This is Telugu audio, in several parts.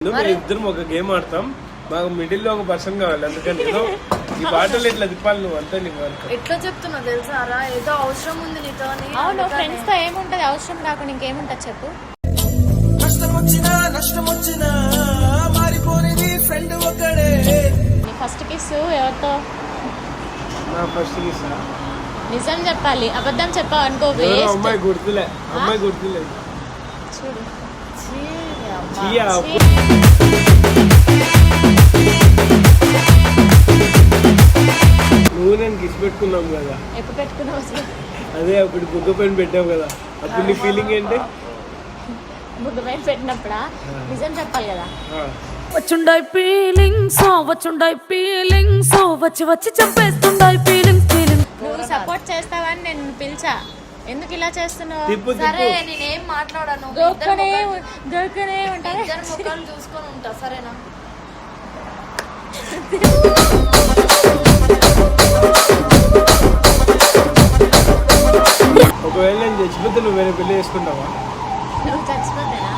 ఇద్దరం ఒక గేమ్ ఆడతాం. మాకు మిడిల్ లో ఒక పర్సన్ కావాలి. అందుకని ఏదో ఈ బాటలు ఇట్లా తిప్పాలి. నువ్వు అంతా నీకు ఎట్లా చెప్తున్నా తెలుసారా? ఏదో అవసరం ఉంది నీతో. అవును, ఫ్రెండ్స్ తో ఏముంటది, అవసరం కాకుండా ఇంకేముంటది చెప్పు. ఫస్ట్ కిస్ ఎవరితో? నా ఫస్ట్ కిస్. నిజం చెప్పాలి, అబద్ధం చెప్పావు అనుకో. అమ్మాయి గుర్తులే, అమ్మాయి గుర్తులే. చూడు నువ్వు నేను కిస్ పెట్టుకున్నాం కదా. ఎప్పుడు పెట్టుకున్నావు అసలు? అదే అప్పుడు బుగ్గ పైన పెట్టావు కదా. అప్పుడు నీ ఫీలింగ్ ఏంటి? బుగ్గ పైన పెట్టినప్పుడా? నిజం చెప్పాలి కదా. వచ్చుండాయి ఫీలింగ్స్, వచ్చుండాయి ఫీలింగ్స్, వచ్చి వచ్చి చంపేస్తుండాయి ఫీలింగ్స్. నువ్వు సపోర్ట్ చేస్తావని నేను పిలిచా. ఎందుకు ఇలా చేస్తున్నావు? సరే నేనేం మాట్లాడాను. దొరకనే ఉంటాను. ఇద్దరు ముఖాలు చూసుకొని ఉంటా. సరేనా? ఒకవేళ నేను చచ్చిపోతే నువ్వు వేరే పెళ్లి చేసుకుంటావా? నువ్వు చచ్చిపోతానా?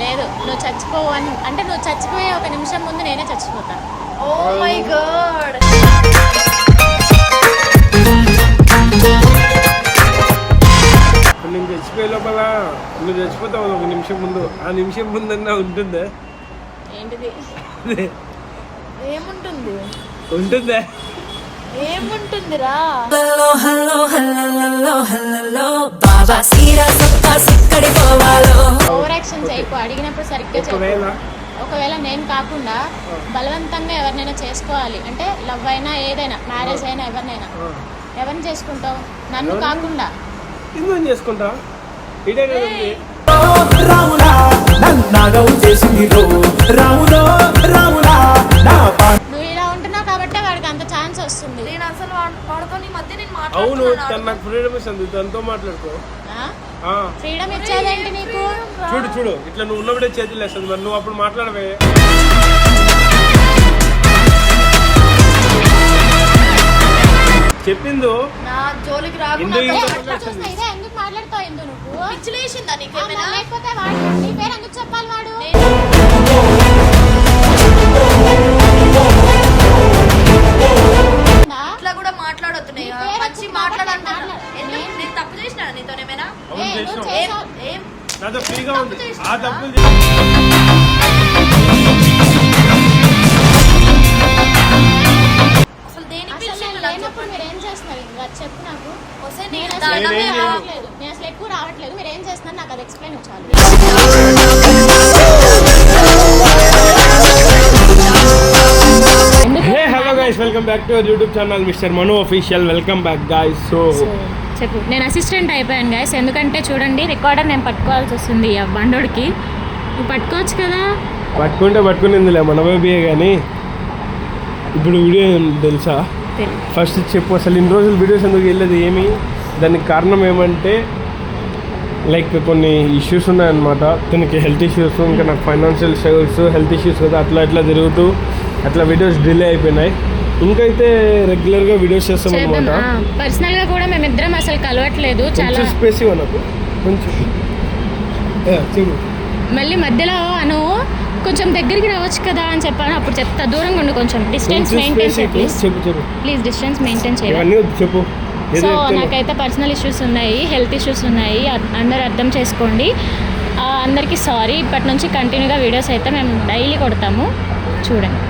లేదు, నువ్వు చచ్చిపోవు అని అంటే నువ్వు చచ్చిపోయే ఒక నిమిషం ముందు నేనే చచ్చిపోతా. Oh my God. నేను చచ్చిపోయే లోపల నువ్వు చచ్చిపోతావు ఒక నిమిషం ముందు. ఆ నిమిషం ముందన్నా ఉంటుందా? ఏంటిది? ఏముంటుంది? ఉంటుందా? ఏముంటుందిరా? ఓవర్ యాక్షన్ చేయకు. అడిగినప్పుడు సరిగ్గా చెప్పు. ఒకవేళ నేను కాకుండా బలవంతంగా ఎవరినైనా చేసుకోవాలి అంటే లవ్ అయినా ఏదైనా, మ్యారేజ్ అయినా, ఎవరిని చేసుకుంటావు? నన్ను కాకుండా. ఎందుకు చేసుకుంటా? నువ్వు ఇలా ఉంటున్నావు కాబట్టి వాడికి అంత ఛాన్స్ వస్తుంది. నేను అసలు వాడుతో నీ మధ్య నేను అవును, తను నాకు ఫ్రీడమ్ ఇస్తుంది. తనతో మాట్లాడుకో. ఫ్రీడమ్ ఇచ్చేదేంటి నీకు? చూడు చూడు, ఇట్లా నువ్వు ఉన్నప్పుడే చేతులు వేస్తుంది. మరి నువ్వు అప్పుడు మాట్లాడవే. చెప్పిందో నా జోలికి రాకుండా. ఎందుకు మాట్లాడుతావు? ఎందుకు నువ్వు పిచ్చిలేసిందా నీకేమైనా? లేకపోతే వాడు నీ పేరు ఎందుకు చెప్పాలి? వాడు ఇట్లా కూడా మాట్లాడొద్దున్నాయి. మంచి మాట్లాడాలి. నేను తప్పు చేసిన నీతోనేమైనా? ఏం నాతో ఫ్రీగా ఉంది. ఆ తప్పులు అసలు దేనికి లేనప్పుడు మీరు ఏం చేస్తున్నారు? చెప్పు నాకు. నేను అసలు ఎక్కువ రావట్లేదు. మీరు ఏం చేస్తున్నారు నాకు అది ఎక్స్ప్లెయిన్ చాలు. Hello guys, welcome back to YouTube channel mister Manu official. Welcome back guys. So చెప్పు. నేను అసిస్టెంట్ అయిపోయాను గైస్. ఎందుకంటే చూడండి, రికార్డర్ నేను పట్టుకోవాల్సి వస్తుంది. ఆ బండోడికి నువ్వు పట్టుకోవచ్చు కదా. పట్టుకునిందిలే మన బేబీయే. కానీ ఇప్పుడు వీడియో తెలుసా? ఫస్ట్ చెప్పు, అసలు ఇన్ని రోజులు వీడియోస్ ఎందుకు వెళ్ళేది? ఏమి దానికి కారణం ఏమంటే లైక్ కొన్ని ఇష్యూస్ ఉన్నాయన్నమాట. తనకి హెల్త్ ఇష్యూస్, ఇంకా నాకు ఫైనాన్షియల్ స్ట్రగుల్స్, హెల్త్ ఇష్యూస్ కదా, అట్లా తిరుగుతూ అట్లా వీడియోస్ డిలే అయిపోయినాయి. ఇంకైతే రెగ్యులర్గా వీడియోస్ చేస్తాం అనమాట. పర్సనల్గా కూడా మేమిద్దరం అసలు కలవట్లేదు. చాలా స్పేస్ నాకు కొంచెం చూడు. మళ్ళీ మధ్యలో అను కొంచెం దగ్గరికి రావచ్చు కదా అని చెప్పాను. అప్పుడు చెప్తా, దూరంగా ఉండు, కొంచెం డిస్టెన్స్ మెయింటైన్ చేయి ప్లీజ్. డిస్టెన్స్ మెయింటైన్ చేయాలి. చెప్పు. సో నాకైతే పర్సనల్ ఇష్యూస్ ఉన్నాయి, హెల్త్ ఇష్యూస్ ఉన్నాయి. అందరూ అర్థం చేసుకోండి. అందరికీ సారీ. ఇప్పటి నుంచి కంటిన్యూగా వీడియోస్ అయితే మేము డైలీ కొడతాము. చూడండి,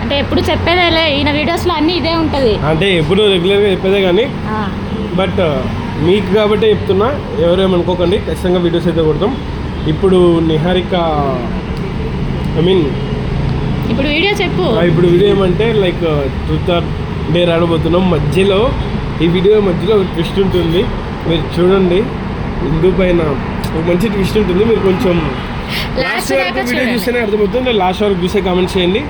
అంటే ఎప్పుడు చెప్పేదేలే, ఈయన వీడియోస్లో అన్నీ ఇదే ఉంటుంది. అంటే ఎప్పుడు రెగ్యులర్గా చెప్పేదే కానీ బట్ మీకు కాబట్టి చెప్తున్నా, ఎవరేమనుకోకండి. ఖచ్చితంగా వీడియోస్ అయితే కొడతాం. ఇప్పుడు నిహారిక ఇప్పుడు వీడియో చెప్పు. ఇప్పుడు వీడియో ఏమంటే లైక్ ట్రూత్ ఆర్ డేర్ ఆడబోతున్నాం. మధ్యలో ఈ వీడియో మధ్యలో ఒక ట్విస్ట్ ఉంటుంది. మీరు చూడండి, హిందూ పైన ఒక మంచి ట్విస్ట్ ఉంటుంది. మీరు కొంచెం లాస్ట్ వరకు వీడియో చూస్తేనే అర్థమవుతుంది. లాస్ట్ వరకు చూసే కామెంట్ చేయండి.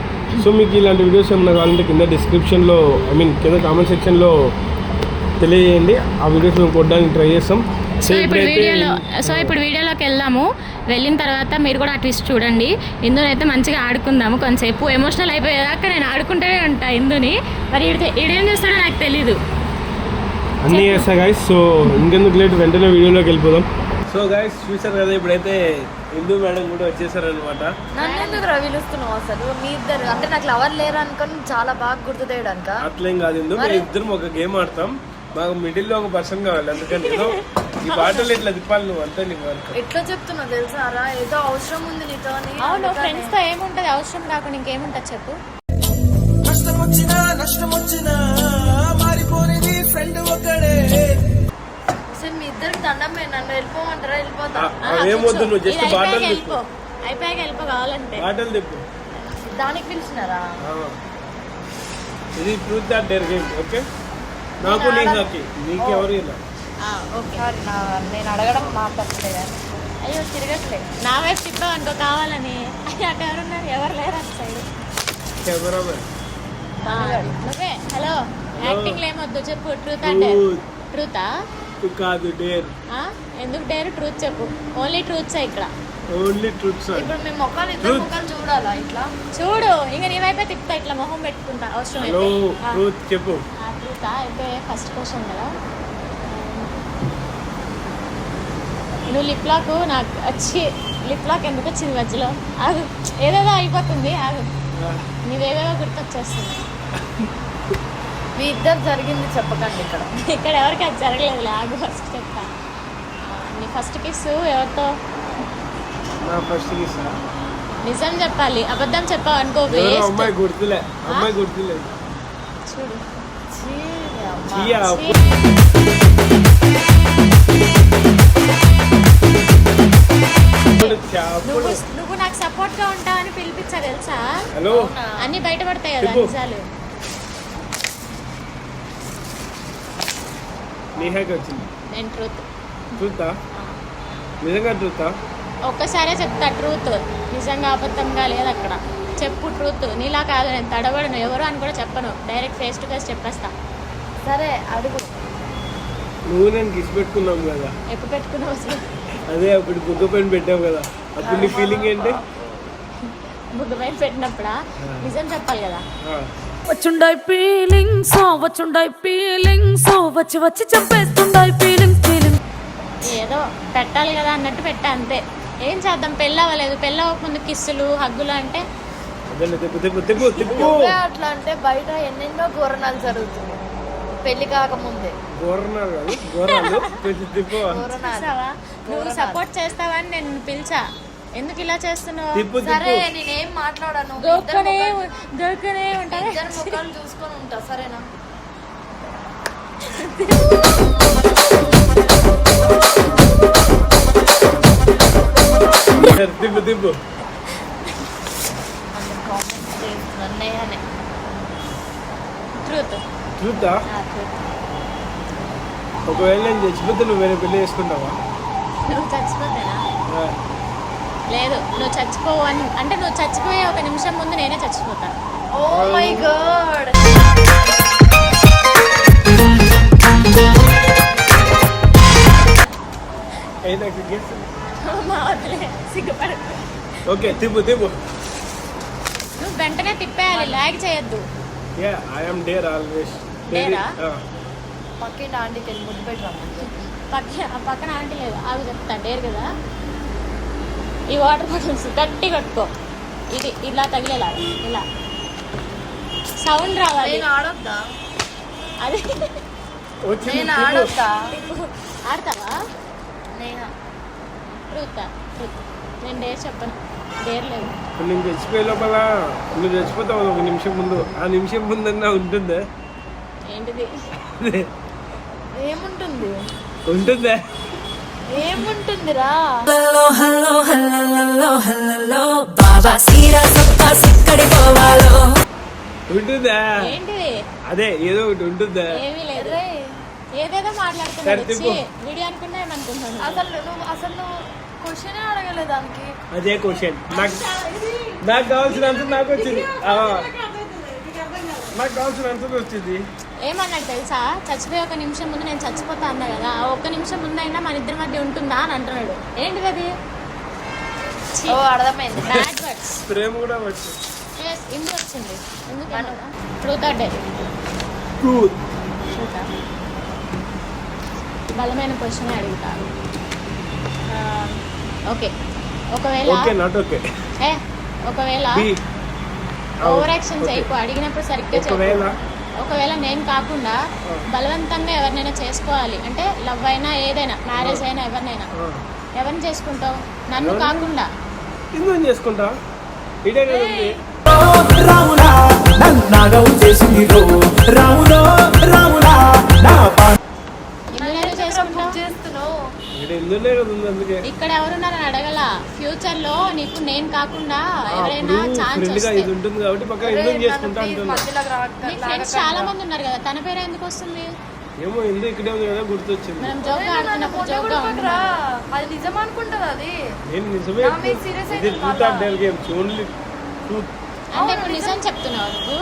సో మీకు ఇలాంటి వీడియోస్ ఏమైనా కావాలంటే కింద డిస్క్రిప్షన్లో కింద కామెంట్ సెక్షన్లో తెలియజేయండి. ఆ వీడియోస్ మేము కొట్టడానికి ట్రై చేస్తాం. ఇప్పుడు వీడియోలోకి వెళ్దాము. వెళ్ళిన తర్వాత మీరు కూడా ఆ ట్విస్ట్ చూడండి. ఇందులో అయితే మంచిగా ఆడుకుందాము. కొంతసేపు ఎమోషనల్ అయిపోయేదాకా నేను ఆడుకుంటూనే ఉంటా ఇందుని. మరి ఈడేం చేస్తాడో నాకు తెలీదు. అన్నీ చేస్తా గైస్. సో ఇంకెందుకు లేట్, వెంటనే వీడియోలోకి వెళ్ళిపోదాం. సో గైస్ చూసారు కదా, ఇప్పుడైతే హిందూ మేడం కూడా వచ్చేసారనమాట. నన్ను ఎందుకు పిలుస్తున్నావు అసలు? మీ ఇద్దరు అంటే నాకు లవర్ లేరు అనుకొని చాలా బాగా గుర్తు చేయడానిక. అట్లేం కాదు హిందూ, మేము ఇద్దరం ఒక గేమ్ ఆడతాం. మాకు మిడిల్ లో ఒక పర్సన్ కావాలి, అందుకని ఏదో ఈ బాటలు ఇట్లా తిప్పాలి నువ్వు అంతే. నీకు వర్క్ ఎట్లా చెప్తున్నావు తెలుసా? ఏదో అవసరం ఉంది నీతో. అవును, ఫ్రెండ్స్ తో ఏముంటది, అవసరం కాకుండా ఇంకేముంటది చెప్పు. కష్టం వచ్చినా నష్టం వచ్చినా మారిపోనిది ఫ్రెండ్ ఒకడే. అసలు మీ ఇద్దరికి దండమే, నన్ను వెళ్ళిపోమంటారా? వెళ్ళిపోతా. ఏమొద్దు, నువ్వు జస్ట్ బాటలు తిప్పు. అయిపోయాక వెళ్ళిపో కావాలంటే. బాటలు తిప్పు. దానికి పిలిచినారా? ఇది truth or dare game. Okay, నాకు నీకు నీకు ఎవరు ఇలా. ఓకే, నేను అడగడం మా తప్పే. అయ్యో తిరగట్లేదు, నా వైపు తిప్పావు అనుకో కావాలని. అయ్యో అటు ఎవరున్నారు? ఎవరు లేరు అటు సైడ్. కెమెరా నువ్వే. హలో, యాక్టింగ్ ఏమొద్దు చెప్పు. ట్రూత్ అంటే ట్రూతా కాదు, డేర్. ఎందుకు డేర్? ట్రూత్ చెప్పు. ఓన్లీ ట్రూత్సే ఇక్కడ. Only truth. ఇప్పుడు మీ మొక్కలు ఇద్దరు మొక్కలు చూడాలా? ఇట్లా చూడు, ఇంకా నీ వైపే తిప్పుతా, ఇట్లా మొహం పెట్టుకుంటా అవసరం హలో అయితే. ట్రూత్ చెప్పు. ట్రూతా అయితే ఫస్ట్ క్వశ్చన్ కదా. నువ్వు లిప్ లాక్ నాకు వచ్చి లిప్ లాక్ ఎందుకు వచ్చింది మధ్యలో? ఆగు, ఏదేదో అయిపోతుంది, ఆగు. నీవేవేవో గుర్తొచ్చేస్తుంది. మీ ఇద్దరు జరిగింది చెప్పకండి ఇక్కడ. ఇక్కడ ఎవరికి అది జరగలేదు. ఆగు, ఫస్ట్ చెప్తా. నీ ఫస్ట్ కిస్ ఎవరితో? నా ఫస్ట్ కిస్. నిజం చెప్పాలి, అబద్ధం చెప్పావు అనుకో అమ్మాయి గుర్తులే. అమ్మాయి గుర్తులేదు. చూడు. నువ్వు నాకు సపోర్ట్ గా ఉంటావని పిలిపించా తెలుసా? హలో, అన్ని బయటపడతాయి కదా నిజాలు. నీహాకి వచ్చింది. నేను ట్రూత్. ట్రూతా? నిజంగా ట్రూతా? ఒక్కసారే చెప్తా ట్రూత్, నిజంగా అబద్ధంగా లేదు అక్కడ. చెప్పు ట్రూత్. నీలా కాదు, నేను తడబడను, ఎవరు అని కూడా చెప్పను, డైరెక్ట్ ఫేస్ టు ఫేస్ చెప్పేస్తా. సరే అడుగు. నువ్వు నేను కిస్ పెట్టుకున్నాం కదా. ఎప్పుడు పెట్టుకున్నావు అసలు? అదే అప్పుడు బుగ్గ పైన పెట్టావు కదా, అప్పుడు నీ ఫీలింగ్ ఏంటి? బుగ్గ పైన పెట్టినప్పుడా? నిజం చెప్పాలి కదా. వచ్చుండాయి ఫీలింగ్స్, వచ్చుండాయి ఫీలింగ్స్, వచ్చి వచ్చి చంపేస్తుండాయి ఫీలింగ్స్ ఫీలింగ్స్. ఏదో పెట్టాలి కదా అన్నట్టు పెట్టా అంతే. ఏం చేద్దాం, పెళ్ళి అవ్వలేదు. పెళ్ళి అవ్వకముందు కిస్సులు హగ్గులు అంటే అట్లా అంటే బయట ఎన్నెన్నో ఘోరణాలు జరుగుతుంది పెళ్లి కాకముందే. నువ్వు సపోర్ట్ చేస్తావని నేను పిలిచా. ఎందుకు ఇలా చేస్తున్నావు? సరే నేనేం మాట్లాడాను. దొరకనే ఉంటాను. ఇద్దరు ముఖాలు చూసుకొని ఉంటా, సరేనా? దిబ్బు ట్రూత్. ట్రూతా? ఒకవేళ నేను చచ్చిపోతే నువ్వు వేరే పెళ్లి చేసుకుంటావా? నువ్వు చచ్చిపోతేనా? లేదు, నువ్వు చచ్చిపోవు అని అంటే నువ్వు చచ్చిపోయే ఒక నిమిషం ముందు నేనే చచ్చిపోతా. Oh my god. సిగ్గుపడకు. ఓకే, తిప్పు. నువ్వు వెంటనే తిప్పేయాలి, లాగ్ చేయొద్దు. I am dare always. డేరా? పక్కింటి ఆంటీకి వెళ్ళి ముద్దు పెట్టి పక్కన ఆంటీ లేదు, ఆగు చెప్తా. డేర్ కదా. ఈ వాటర్ బాటిల్స్ గట్టి కట్టుకో, ఇది ఇలా తగిలేలాగా, ఇలా సౌండ్ రావాలి. నేను ఆడొద్దా? అది నేను ఆడొద్దా? ఆడతావా? నేనా? ట్రూతా? ట్రూత్. నేను డేర్ చెప్పను, డేర్ లేదు. నేను చచ్చిపోయే లోపల నువ్వు చచ్చిపోతావు ఒక నిమిషం ముందు. ఆ నిమిషం ముందన్నా ఉంటుందా? ఏంటిది? ఏముంటుంది? ఉంటుందా? ఏముంటుందిరా? హలో హలో హలో హలో బాబా సీరా సొక్క సిక్కడి పోవాలో. ఉంటుందా? ఏంటిది? అదే ఏదో ఒకటి ఉంటుందా? ఏమీ లేదు, ఏదేదో మాట్లాడుతున్నాడు. వీడియో అనుకున్నా ఏమనుకుంటున్నాను. అసలు నువ్వు క్వశ్చనే అడగలేదు దానికి. అదే క్వశ్చన్. నాకు కావాల్సిన ఆన్సర్ నాకు వచ్చింది. నాకు కావాల్సిన ఆన్సర్ వచ్చింది. ఏమన్నాడు తెలుసా? చచ్చిపోయి ఒక నిమిషం ముందు నేను చచ్చిపోతా అన్నా కదా, ఆ ఒక్క నిమిషం ముందు అయినా మన ఇద్దరి మధ్య ఉంటుందా అని అంటున్నాడు. ఏంటిది అది? ఓ అర్థమైంది. Bad words. ప్రేమ కూడా వచ్చింది. ఇందు వచ్చింది. ఎందుకు? Truth or dare? ట్రూత్. బలమైన క్వశ్చన్ అడుగుతాను. ఓకే, ఒకవేళ ఓకే నాట్ ఓకే ఏ ఒకవేళ బి ఓవర్ యాక్షన్ చేయకు, అడిగినప్పుడు సరిగ్గా ఒకవేళ చెప్పు. ఒకవేళ నేను కాకుండా బలవంతంగా ఎవరినైనా చేసుకోవాలి అంటే లవ్ అయినా ఏదైనా మ్యారేజ్ అయినా ఎవరినైనా ఎవరిని చేసుకుంటావు? నన్ను కాకుండా. ఎందుకు చేసుకుంటా ఇదే కదా ఉంది. రాములా నన్నాగం చేసింది రో రాములో రాములా నా ఎందుకు చేసుకుంటావు? చేస్తున్నావు ఇక్కడ ఎందుకునే కదా ఉంది అందుకే. ఇక్కడ ఎవరున్నారని అడగల. ఫ్యూచర్ లో నీకు నేను కాకుండా ఎవరైనా అప్పుడు ఛాన్స్ ఫ్రెండ్ గా వస్తే ఇది ఉంటుంది కాబట్టి పక్కన ఎందుకు చేసుకుంటా అంటున్నా. నీ ఫ్రెండ్స్ చాలా మంది ఉన్నారు కదా, తన పేరు ఎందుకు వస్తుంది? ఏమో ఎందుకు ఇక్కడే ఉంది కదా గుర్తొచ్చింది. మనం జోక్గా ఆడుతున్నప్పుడు జోక్గా ఉంటున్నాం. అది నిజం అనుకుంటది అది. నేను నిజమే నా మీద serious ఇది అయితే truth or dare games only truth. అంటే ఇప్పుడు నిజం చెప్తున్నావు నువ్వు.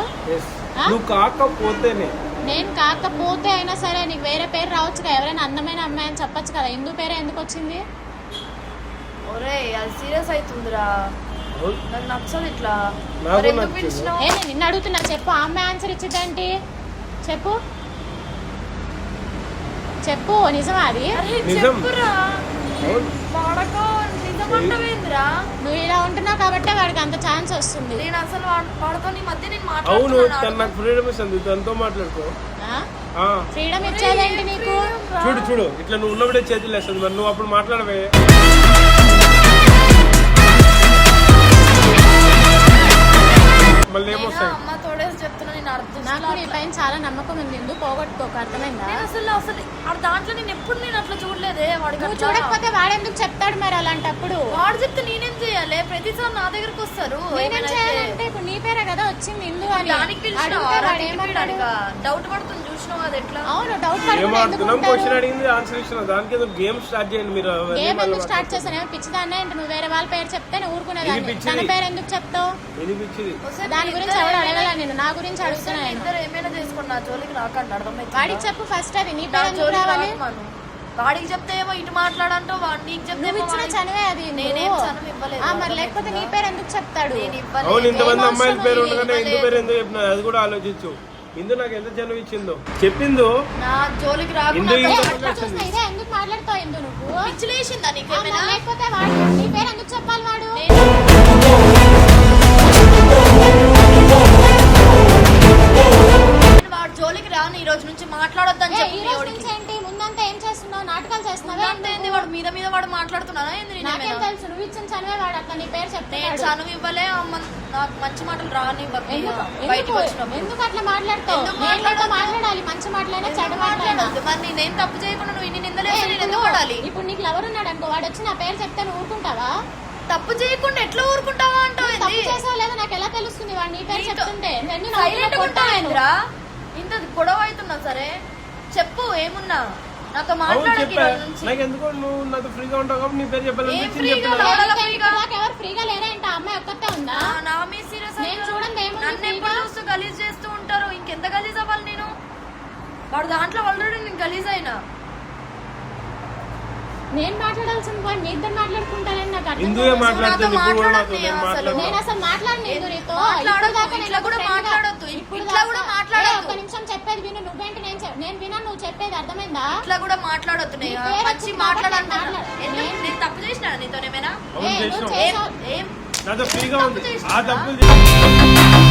ఆ? నువ్వు కాకపోతేనే నేను కాకపోతే అయినా సరే నీకు వేరే పేరు రావచ్చు కదా, ఎవరైనా అందమైన అమ్మాయి అని చెప్పొచ్చు కదా. హిందూ పేరే ఎందుకు వచ్చింది? ఒరే అది సీరియస్ అవుతుందిరా, అవును. నాకు నచ్చదు ఇట్లా. నాకు మరి ఎందుకు నచ్చదు. ఏ పిలిచినావు? నేను నిన్ను అడుగుతున్నా, చెప్పు. ఆ అమ్మాయి ఆన్సర్ ఇచ్చిందేంటి చెప్పు, చెప్పు. నిజమా అది? అరే నిజం. చెప్పురా. అవును. వాడకో నిజం అంటవేంద్రా? నువ్వు ఇలా ఉంటున్నావు కాబట్టి వాడికి అంత ఛాన్స్ వస్తుంది. నేను అసలు వాడితో నీ మధ్య నేను అవును తను మాట్లాడుతున్నాను. నాకు ఫ్రీడమ్ ఇస్తుంది తనతో మాట్లాడుకో. ఆ. ఫ్రీడమ్ ఇచ్చేదేంటి నీకు? చూడు చూడు ఇట్లా నువ్వు ఉన్నప్పుడే చేతులు వేస్తుంది మరి నువ్వు అప్పుడు మాట్లాడవే. మళ్ళీ ఏమొస్తాయి? అమ్మ తోడేసి చెప్తున్నా, నేను అర్థం నాకు నీ పైన చాలా నమ్మకం ఉంది. ఎందుకు పోగొట్టుకోక, అర్థమైందా? నేను అసలు ఆ దాంట్లో నేను ఎప్పుడు నేను అట్లా చూడలేదే. వాడికి నువ్వు అట్లా. చూడకపోతే వాడెందుకు చెప్తాడు మరి అలాంటప్పుడు? వాడు చెప్తే నేనేం చేయాలి? ప్రతిసారి నా దగ్గరకు వస్తారు. నేనేం ఏమైనా అయితే. చేయాలంటే ఇప్పుడు నీ పేరే కదా వచ్చింది హిందూ అని. దానికి అడిగితే వాడు ఏమన్నాడు? డౌట్ పడుతుంది చూసినావు అది ఎట్లా? అవును, డౌట్ ఏం పడుతుంది. ఎందుకు ఆడుతున్నాం ఉంటారు? క్వశ్చన్ అడిగింది ఆన్సర్ ఇచ్చిన దానికి ఏదో గేమ్ స్టార్ట్ చేయండి మీరు. గేమ్ ఎందుకు స్టార్ట్ చేశాను? ఏమో పిచ్చిదాన్నే అంటే నువ్వు వేరే వాళ్ళ పేరు చెప్తే నువ్వు ఊరుకునేదాన్ని. ఇది పిచ్చిది. తన పేరు ఎందుకు చెప్తావు? వినిపించింది ఒకసారి దాని మీ గురించి ఇద్దరు ఎవరు ఏమైనా- అడగల నేను, నా గురించి అడుగుతున్నా ఒకసారి మీ నేను. ఇద్దరు ఏమైనా చేసుకోండి, నా జోలికి రాకండి. అర్థమైంది? వాడికి చెప్పు ఫస్ట్, అది నీ నా పేరు ఎందుకు జోలికి రావాలి? రాకమాను. వాడికి చెప్తే ఏమో ఇటు మాట్లాడంటావు, వాడు నీకు చెప్తే నువ్వు ఏమో ఇచ్చిన వాడికి- చనువే అది. నేనేం నువ్వు. చనువు ఇవ్వలేదు. మరి లేకపోతే నీ పేరు ఎందుకు చెప్తాడు? నేను ఇవ్వలేదు. అవును ఇంతమంది ఏం అమ్మాయిల అవసరం పేరు లేదు, ఉండగానే ఇందు ఇవ్వలేదు. పేరు ఎందుకు చెప్పినా అది కూడా ఆలోచించు. ఇందు నాకు ఎంత చనువు ఇచ్చిందో చెప్పిందో. నా జోలికి ఇందు రాకుండా ఇందు ఏ, పక్కన అట్లా చూస్తే వచ్చింది. ఇదే ఎందుకు మాట్లాడుతావు ఇందు నువ్వు? పిచ్చిలేసిందా ఆ, నీకేమైనా? మరి లేకపోతే వాడు నీ పేరు ఎందుకు చెప్పాలి వాడు? నేను వాడి జోలికి రాను, ఈ రోజు నుంచి మాట్లాడొద్దని ఏ, చెప్పి ఈ రోజు నుంచి ఏంటి? ముందంతా ఏం చేస్తున్నావు? నాటకాలు చేస్తున్నావా? అంటే ఏంది వాడు మీద మీద వాడు మాట్లాడుతున్నానా ఏంది? నాకేం నేనేమైనా? తెలుసు, నువ్వు ఇచ్చిన చనువే వాడు అట్లా నీ పేరు నేను చెప్తాడు. చనువు ఇవ్వలే అమ్మ, నాకు మంచి మాటలు రానివ్వకు ఎందుకు బయటికి వచ్చినప్పుడు. ఎందుకు అట్లా మాట్లాడతావు? ఎందుకు నేను నీతో మాట్లాడొద్దు? మాట్లాడాలి, మంచి మాట్లాడినా చెడు ఎందుకు మాట్లాడాలి. మాట్లాడొద్దు? మరి నేనేం తప్పు చేయకుండా నువ్వు ఇన్ని నిందలేసి నేను ఎందుకు పడాలి? ఇప్పుడు నీకు లవర్ ఉన్నాడు అనుకో, వాడు వచ్చి నా పేరు చెప్తే నువ్వు ఊరుకుంటావా? తప్పు చేయకుండా ఎట్లా ఊరుకుంటావా అంటావు తప్పు ఏంది? చేసావు లేదా నాకు ఎలా తెలుస్తుంది? వాడు నీ పేరు నీతో- చెప్తుంటే నేను సైలెంట్ నవ్వుతూ ఉంటావు కొట్టాను. ఏంద్రా? ఇంత గొడవ అవుతున్నా సరే చెప్పు ఏమున్నా నాతో అవును మాట్లాడకి చెప్పా రోజు నుంచి. నాకు ఎందుకో నువ్వు నాతో ఫ్రీగా ఉంటావు కాబట్టి నీ పేరు చెప్పాలనిపించింది ఫ్రీగా చెప్పిన. ఉన్నావు? ఇంకా ఫ్రీగా? ఇప్పుడు ఎవరు ఫ్రీగా లేరా ఏంటి? ఆ అమ్మాయి ఒక్కతే ఉందా? నా మీద సీరియస్ నేను చూడండి ఏముంది నన్ను ఎప్పుడు ఫ్రీగా? చూస్తూ గలీజ్ చేస్తూ ఉంటారు. ఇంకెంత గలీజ్ అవ్వాలి నేను? వాడు దాంట్లో ఆల్రెడీ నేను గలీజ్ అయినా. నేను మాట్లాడాల్సిన వాడు మీ ఇద్దరు మాట్లాడుకుంటారని నాకు అర్థం ఇందువే కాదు. మాట్లాడుతుంది ఇప్పుడు కూడా నాతో మాట్లాడను నేను అసలు. మాట్లాడను. నేను అసలు మాట్లాడను నీతో నీతో. మాట్లాడొద్దు, ఇప్పుడు దాకా నేను ఇట్లా కూడా ఒక friend గా- మాట్లాడొద్దు, ఇప్పుడు ఇట్లా దాకా- కూడా మాట్లాడొద్దు. ఏ, ఒక్క నిమిషం చెప్పేది విను. నువ్వేంటి నేను విన్నాను, నువ్వు చెప్పేది అర్థమైందా? ఇట్లా కూడా మాట్లాడొద్దు. నీ నేను పేరు మంచి ఎత్తుకు మాట్లాడాను. మాట్లాడు. నేను తప్పు చేసిన నీతోనేమైనా? అవును ఏ, నువ్వు చేసినావు. ఏం చేసావు. ఏం నాతో ఫ్రీగా తప్పు ఉంది చేసినా? ఆ తప్పులు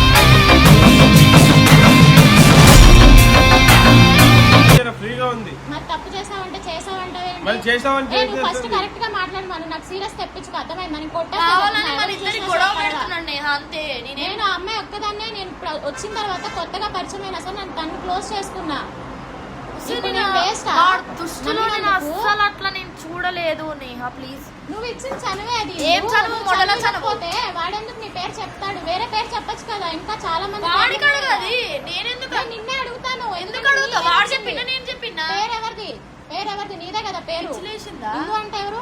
ఫ్రీగా ఉంది మరి తప్పు చేసావంటే చేసావంటే మరి చేసావని నువ్వు ఫస్ట్ చేసేస్తుంది. కరెక్ట్ గా మాట్లాడు. మనం నాకు సీరియస్ తెప్పించుకో, అర్థమైంది? మనం కావాలని మన ఇద్దరి గొడవ కొట్టేస్తా. పెడుతున్నాను నేహ, అంతే. నేనేం నేను ఆ అమ్మాయి ఒక్కదాన్నే, నేను ఇప్పుడు వచ్చిన తర్వాత కొత్తగా పరిచయం అయినా సరే నేను తను క్లోజ్ చేసుకున్నా. ఇప్పుడు నేను waste ఆ? దుస్తులో నన్ను నేను ఎందుకు? అస్సలు అట్లా నేను చూడలేదు నేహ, ప్లీజ్. నువ్వు ఇచ్చిన చనువే అది. ఏం నువ్వు చనువు? మొదల చనువు. చెప్పకపోతే వాడెందుకు నీ పేరు చెప్తాడు? వేరే పేరు చెప్పొచ్చు కదా, ఇంకా చాలా మంది వాడికి పేర్లు అడగది, ఉన్నాయి. నేనెందుకు నేను నిన్నే అడుగుతాను. ఎందుకు అడుగుతా? నీ వాడు పేరు చెప్పినా నేను చెప్పినా? పేరెవరిది? పేరెవరిది? నీదే కదా పేరు. పిచ్చిలేసిందా? హిందూ అంటే ఎవరు?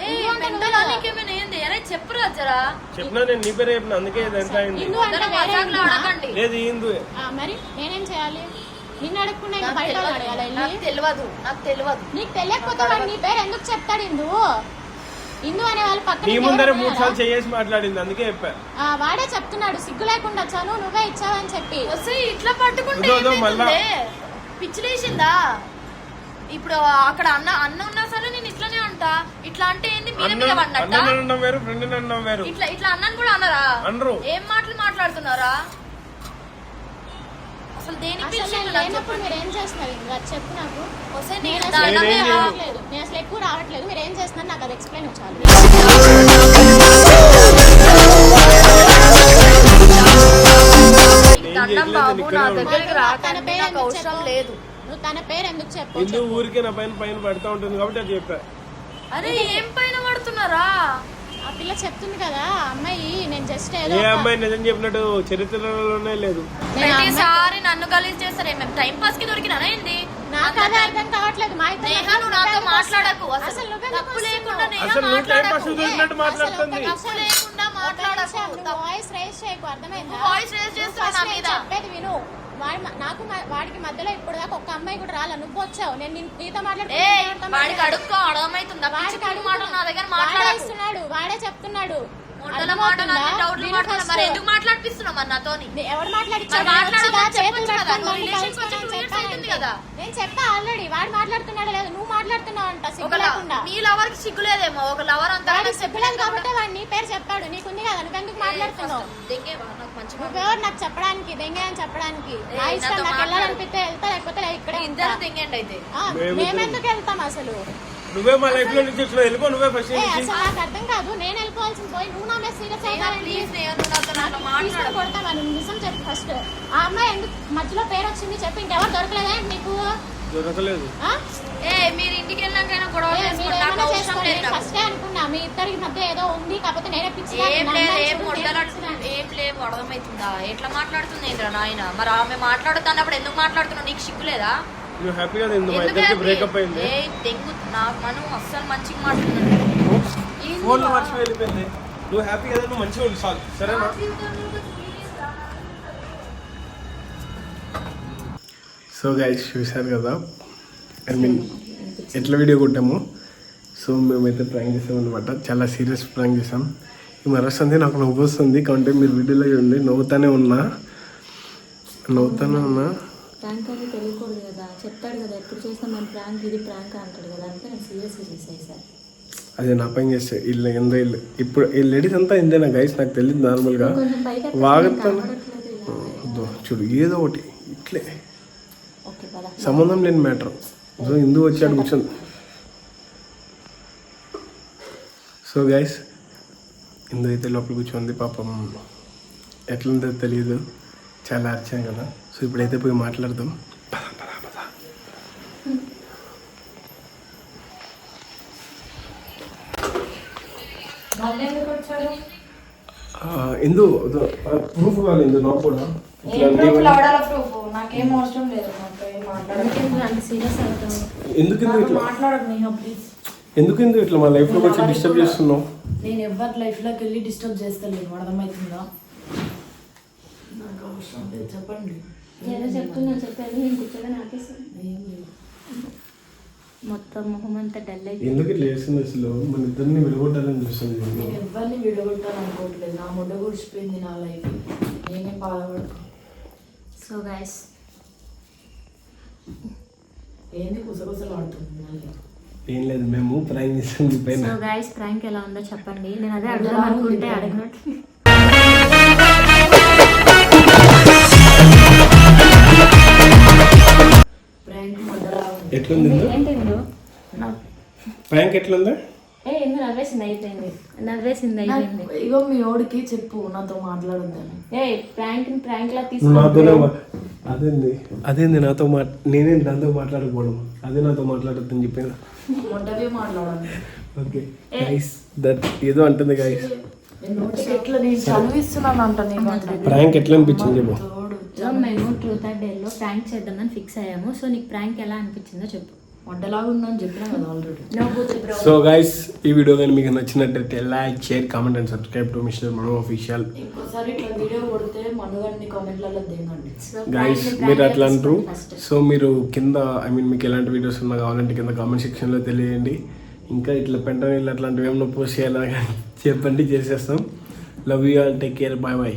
ఏ హిందూ అంటే నువ్వే మెంటల్ కదా. నీకేమైనా ఏంది? అరే చెప్పురా జరా. చెప్పినా నేను నీ పేరు చెప్పిన అందుకే ఇది ఎంత అయింది. హిందూ అంటే అందరూ వేరే మజాకులు హిందూనా? అడగండి. లేదు హిందువే. మరి నేనేం చేయాలి? నిన్ను అడగకుండా ఇంకా నాకు బయట వాళ్ళు తెలియదు, అడగాలి నాకు వెళ్ళి? తెలియదు, నాకు తెలియదు. నీకు తెలియకపోతే వాడు నీ పేరు ఎందుకు చెప్తాడు? హిందూ హిందూ అనే వాళ్ళు పక్కన నీ ఎవరు ముందరే ఉన్నారా? 3 సార్లు చేసి మాట్లాడింది అందుకే చెప్పా. వాడే చెప్తున్నాడు సిగ్గు లేకుండా వచ్చాను నువ్వే ఇచ్చావని చెప్పి. వస్తే ఇట్లా పట్టుకుంటే వద్దు, వద్దు, మళ్ళా. ఏమైతుందే? పిచ్చిలేసిందా? ఇప్పుడు అక్కడ అన్న ఉన్నా సరే నేను ఇట్లానే అంట ఇట్లా అంటే ఏంది మీద మీద పడినట్ట అన్నం వేరు ఫ్రెండ్ అన్నం వేరు ఇట్లా ఇట్లా అన్నాను కూడా అన్నారా అనరు. ఏం మాటలు మాట్లాడుతున్నారా అసలు దేనికి పిలిచిండ్రు నాకు లేనప్పుడు చెప్పండి. మీరు ఏం చేస్తున్నారు ఇంకా చెప్పు నాకు వస్తే నేను నీకు అసలు దండం ఎక్కువ కదా. రావట్లేదు నేను అసలు ఎక్కువ రావట్లేదు మీరు ఏం చేస్తున్నారు నాకు అది ఎక్స్ప్లెయిన్ చాలు నీకు దండం బాబు నా దగ్గరికి తన రాకండి పేరు నాకు ఎందుకు అవసరం చెప్పు? లేదు నువ్వు తన పేరు ఎందుకు చెప్పు ఇందు ఊరికే నా పైన పైన పడుతూ ఉంటుంది కాబట్టి అది చెప్పా. అరే ఏం పైన పడుతున్నారా ఆ పిల్ల చెప్తుంది కదా ఆ అమ్మాయి నేను జస్ట్ ఏదో ఏ ఒక- అమ్మాయి నిజం చెప్పినట్టు చరిత్రలోనే లేదు. నేను ఆ అమ్మాయి- ప్రతిసారి నన్ను గలీజ్ చేస్తారే మేము టైం పాస్ కి దొరికినా ఏంది నాకు అదే అర్థం కావట్లేదు మా ఇద్దరి నేహా మధ్య నువ్వు నాతో నువ్వు మాట్లాడకు అసలు అసలు నువ్వెందుకు తప్పు లేకుండా వస్తున్నావు? నేహా అసలు నువ్వు టైం పాస్ మాట్లాడకు చూసినట్టు మాట్లాడుతుంది. తప్పు లేకుండా మాట్లాడకు తప్పు. వాయిస్ రేస్ చేయకు అర్థమైందా వాయిస్ రేస్ చేస్తున్నా నా ఫస్ట్ మీద. నేను చెప్పేది విను వాడికి మధ్యలో ఇప్పుడు దాకా ఒక్క అమ్మాయి కూడా రాలే నువ్వు వచ్చావు నేను నీతో ఏ వాడికి అడుక్కో అర్థమవుతుందా పిచ్చి పిచ్చి మాటలు నా దగ్గర మాట్లాడకు ఇస్తున్నాడు వాడే చెప్తున్నాడు మొట్టల మాటలు అన్ని డౌట్లు మాట్లాడు మరి ఎందుకు మాట్లాడిపిస్తున్నావు మరి నాతోని ఎవరు మరి మాట్లాడమని చెప్పొచ్చు కదా, నువ్వు రిలేషన్కి వచ్చి 2 years అవుతుంది కదా. నేను చెప్పా ఆల్రెడీ వాడు మాట్లాడుతున్నాడు లేదు నువ్వు మాట్లాడుతున్నావు అంట ఒక సిగ్గు లేకుండా మీ లవర్ కి సిగ్గులేదేమో ఒక లవర్ అంతా వాడికి సిగ్గులేదు కాబట్టి వాడు నీ పేరు చెప్పాడు నీకుంది కదా నువ్వెందుకు మాట్లాడుతున్నావు నాకు మంచి నువ్వెవరు నాకు చెప్పడానికి దెంగే అని చెప్పడానికి ఏ, నా ఇష్టం నాతో నాకు మాట్లాడు. వెళ్ళాలనిపిస్తే వెళ్తా లేకపోతే లేదు, ఇక్కడే ఉంటా. ఇద్దరు తెంగండి అయితే ఆ, మేమెందుకు వెళ్తాం అసలు నువ్వే మా లైఫ్ లో నుంచి వచ్చినావు, వెళ్ళిపో నువ్వే ఫస్ట్ ఏ, నుంచి. అసలు నాకు అర్థం కాదు నేను వెళ్ళిపోవాల్సింది పోయి నువ్వు నా మీద సీరియస్ ప్లీజ్ నేను నాతో నాతో మాట్లాడు కొడతావా నువ్వు నిజం చెప్పు ఫస్ట్ ఆ అమ్మాయి ఎందుకు మధ్యలో పేరు వచ్చింది చెప్పి ఇంకెవరు దొరకలేదా నీకు దొరకలేదు. ఆ? ఏ మీరు ఇంటికి వెళ్ళాకైనా గొడవ ఏ, మీరు చేసుకోండి నాకు ఏమైనా అవసరం చేసుకోండి. లేదు నాకు. ఫస్టే అనుకున్నా మీ ఇద్దరికి మధ్య ఏదో ఉంది కాకపోతే నేనే పిచ్చి ఏం లేదు ఏం ఏం లేవు అర్థమవుతుందా ఎట్లా మాట్లాడుతుంది ఏంద్రా నాయన మరి ఆమె మాట్లాడుతున్నప్పుడు ఎందుకు మాట్లాడుతున్నావు నీకు సిగ్గులేదా నువ్వు హ్యాపీగా తిందు, మా ఎందుకు ఇద్దరికి happy? బ్రేకప్ అయింది. ఏ తెంగు నాకు మనం అస్సలు మంచిగా మాట్లాడుతున్నాడు ఫోన్ లో మర్చిపోయి వెళ్ళిపోయింది. నువ్వు హ్యాపీగా నువ్వు మంచిగా ఉండు చాలు, సరేనా? సో గైస్ చూశారు కదా, ఐ మీన్ ఎట్లా వీడియో కొట్టాము. సో మేమైతే ప్రాంక్ చేసాం అనమాట, చాలా సీరియస్ ప్రాంక్ చేసాం. ఈ మరొస్తుంది నాకు నవ్వు వస్తుంది కాబట్టి మీరు వీడియోలో చూడండి, నవ్వుతానే ఉన్నా. ప్రాంక్ అని తెలియకూడదు కదా చెప్తాడు కదా ఎప్పుడు చేసినా మన ప్రాంక్ ఇది ప్రాంక్ అంటాడు కదా అంటే నేను సీరియస్గా చేసాయి సార్ అదే నా పని చేస్తే ఇల్లు ఎందో ఇల్లు ఇప్పుడు ఈ లేడీస్ అంతా ఇంతేనా గైస్, నాకు తెలియదు నార్మల్గా వాగుతాను. చూడు ఏదో ఒకటి ఇట్లే ఓకే పద సంబంధం లేని మ్యాటర్. సో ఇందు వచ్చాడు కూర్చొని. సో గైస్ ఇందు అయితే లోపల కూర్చోంది, పాపం ఎట్లుందో తెలియదు, చాలా అరిచాం కదా. సో ఇప్పుడైతే పోయి మాట్లాడదాం. పద పద పద. ఇందు ప్రూఫ్ కావాలి, ఇందు నాకు కూడా నాకేం అవసరం లేదు అంత సీరియస్ అవుతాను ఎందుకు ఇందు ఇట్లా మాట్లాడదు నేను ప్లీజ్ ఎందుకు ఇందు ఇట్లా మా లైఫ్లో వచ్చి డిస్టర్బ్ చేస్తున్నావు? నేను ఎవరి లైఫ్ లోకి వెళ్ళి డిస్టర్బ్ చేస్తలేను అర్థమవుతుందా నాకు అవసరం లేదు చెప్పండి ఏదో చెప్తున్నా చెప్పాను నేను కూర్చోగా నాకే మొత్తం మొహం అంతా డల్ అయిపోయింది. ఎందుకు ఇట్లా చేస్తుంది అసలు? మన ఇద్దరిని విడగొట్టాలని చూస్తుంది. నేను ఎవరిని విడగొట్టాలనుకోవట్లేదు నా ముడ్డ గుడిచిపోయింది నా లైఫ్ నేనేం బాధపడతాను సో గైస్ ఏంది కుసకుసలు ఆడుతుంది మళ్ళీ ఏం లేదు, మేము ప్రాంక్ చేసాం మీ పైన. సో గైస్ ప్రాంక్ ఎలా ఉందో చెప్పండి. నేను అదే అడుగుదాం అనుకుంటే అడగనట్టు ప్రాంక్ మొదలా ఎట్లుంది ఇందు? ఏంటి ఇందు? ప్రాంక్ ఎట్లుందా? ఏ ఇందు నవ్వేసింది అయిపోయింది నవ్వేసింది అయిపోయింది. ఇగో మీ ఓడికి చెప్పు నాతో మాట్లాడొద్దని ఏ ప్రాంక్ లా నువ్వు నాతోనే తీసుకుంటే అదేంది నాతో నేనే దాంతో మాట్లాడకపోవడం, అదే నాతో మాట్లాడొద్దని చెప్పిన. మొట్టవే మాట్లాడాలి ఓకే గైస్, దట్ ఏదో అంటుంది గైస్. ఎట్లా నేను చదివిస్తున్నాను అంట ప్రాంక్ ఎట్లా అనిపించింది చెప్పు. సో మేము ట్రూత్ ఆర్ డేర్ లో ప్రాంక్ చేద్దామని ఫిక్స్ అయ్యాము. సో నీకు ప్రాంక్ ఎలా అనిపించిందో చెప్పు. వంటలాగా ఉందని చెప్పినా కదా ఆల్రెడీ సో గైస్ ఈ వీడియో కానీ మీకు నచ్చినట్టయితే like share comment and subscribe to mister Mano official. ఇంకోసారి ఇట్లా వీడియో కొడితే మనుగండి కామెంట్లలో దిగండి గైస్ మీరు అట్లా అంటారు. సో మీరు కింద ఐ మీన్ మీకు ఎలాంటి వీడియోస్ ఉన్నా కావాలంటే కింద కామెంట్ సెక్షన్లో తెలియండి. ఇంకా ఇట్లా పెంట నీళ్ళు అట్లాంటివి ఏమైనా పోస్ట్ చేయాలని చెప్పండి, చేసేస్తాం. Love you all, take care, bye bye.